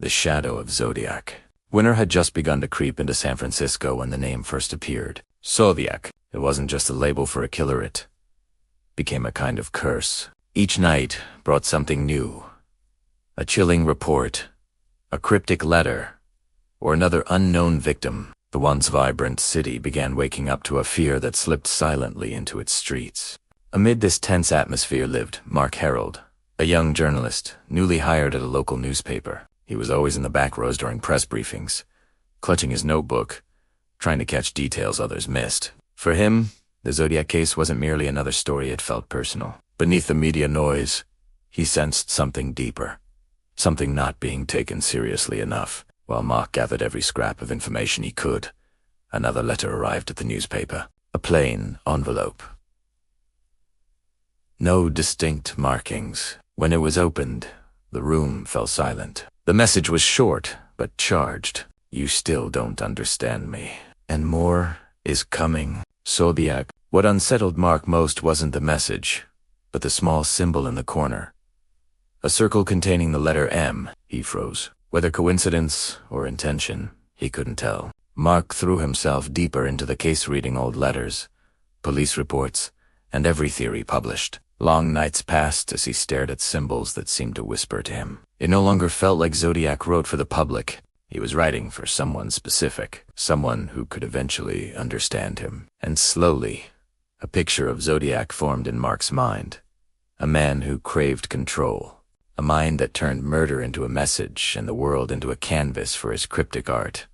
The shadow of Zodiac. Winter had just begun to creep into San Francisco when the name first appeared. Zodiac. It wasn't just a label for a killer, it became a kind of curse. Each night brought something new. A chilling report, a cryptic letter, or another unknown victim. The once vibrant city began waking up to a fear that slipped silently into its streets. Amid this tense atmosphere lived Mark Harold, a young journalist, newly hired at a local newspaper. He was always in the back rows during press briefings, clutching his notebook, trying to catch details others missed. For him, the Zodiac case wasn't merely another story, it felt personal. Beneath the media noise, he sensed something deeper, something not being taken seriously enough. While Mark gathered every scrap of information he could, another letter arrived at the newspaper. A plain envelope. No distinct markings. When it was opened, the room fell silent. The message was short, but charged. You still don't understand me. And more is coming. Zodiac. What unsettled Mark most wasn't the message, but the small symbol in the corner. A circle containing the letter M. He froze. Whether coincidence or intention, he couldn't tell. Mark threw himself deeper into the case, reading old letters, police reports, and every theory published. Long nights passed as he stared at symbols that seemed to whisper to him. It no longer felt like Zodiac wrote for the public. He was writing for someone specific, someone who could eventually understand him. And slowly, a picture of Zodiac formed in Mark's mind. A man who craved control. A mind that turned murder into a message and the world into a canvas for his cryptic art.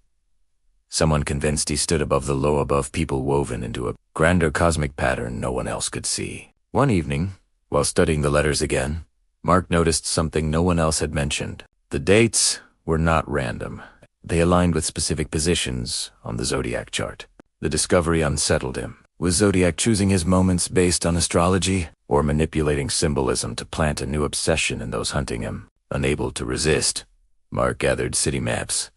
Someone convinced he stood above the low, above people, woven into a grander cosmic pattern no one else could see. One evening, while studying the letters again, Mark noticed something no one else had mentioned. The dates were not random. They aligned with specific positions on the Zodiac chart. The discovery unsettled him. Was Zodiac choosing his moments based on astrology, or manipulating symbolism to plant a new obsession in those hunting him? Unable to resist, Mark gathered city maps,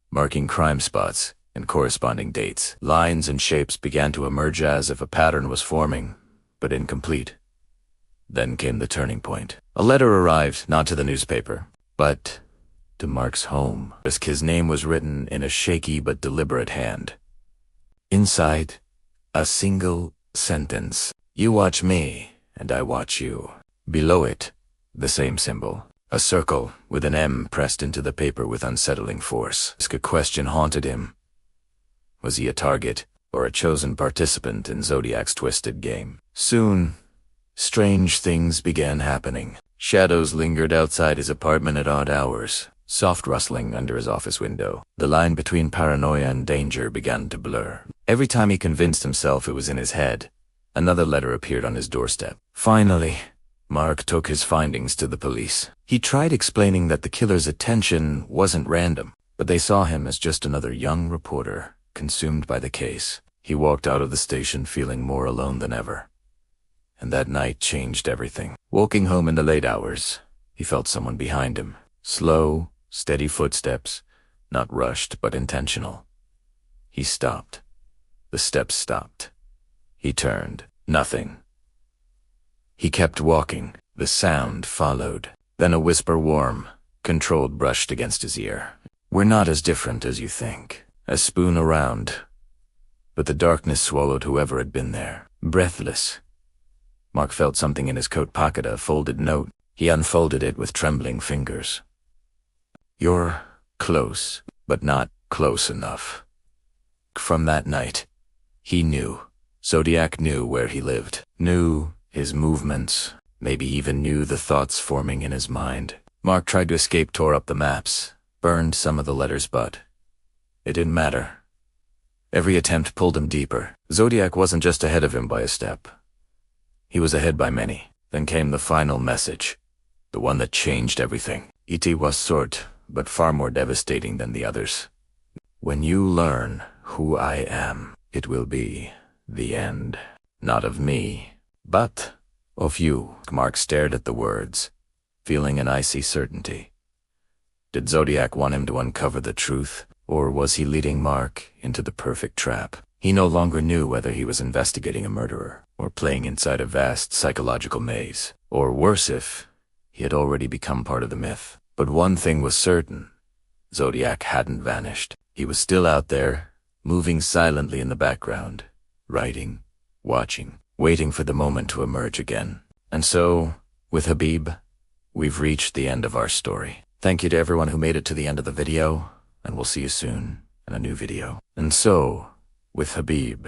marking crime spots and corresponding dates. Lines and shapes began to emerge as if a pattern was forming, but incomplete. Then came the turning point. A letter arrived, not to the newspaper, but to Mark's home. His name was written in a shaky but deliberate hand. Inside, a single sentence. You watch me, and I watch you. Below it, the same symbol. A circle with an M pressed into the paper with unsettling force. A question haunted him. Was he a target, or a chosen participant in Zodiac's twisted game? Soon, strange things began happening. Shadows lingered outside his apartment at odd hours. Soft rustling under his office window. The line between paranoia and danger began to blur. Every time he convinced himself it was in his head, another letter appeared on his doorstep. Finally, Mark took his findings to the police. He tried explaining that the killer's attention wasn't random, but they saw him as just another young reporter, consumed by the case. He walked out of the station feeling more alone than ever. And that night changed everything. Walking home in the late hours, he felt someone behind him. Slow, steady footsteps, not rushed but intentional. He stopped. The steps stopped. He turned. Nothing. He kept walking. The sound followed. Then a whisper, warm, controlled, brushed against his ear. We're not as different as you think. A spoon around. But the darkness swallowed whoever had been there. Breathless. Mark felt something in his coat pocket, a folded note. He unfolded it with trembling fingers. You're close, but not close enough. From that night, he knew. Zodiac knew where he lived, knew his movements, maybe even knew the thoughts forming in his mind. Mark tried to escape, tore up the maps, burned some of the letters, but it didn't matter. Every attempt pulled him deeper. Zodiac wasn't just ahead of him by a step. He was ahead by many. Then came the final message, the one that changed everything. It was short, but far more devastating than the others. When you learn who I am, it will be the end. Not of me, but of you. Mark stared at the words, feeling an icy certainty. Did Zodiac want him to uncover the truth, or was he leading Mark into the perfect trap? He no longer knew whether he was investigating a murderer, or playing inside a vast psychological maze, or worse if he had already become part of the myth. But one thing was certain, Zodiac hadn't vanished. He was still out there, moving silently in the background, writing, watching, waiting for the moment to emerge again. And so, with Habib, we've reached the end of our story. Thank you to everyone who made it to the end of the video, and we'll see you soon in a new video. And so, with Habib,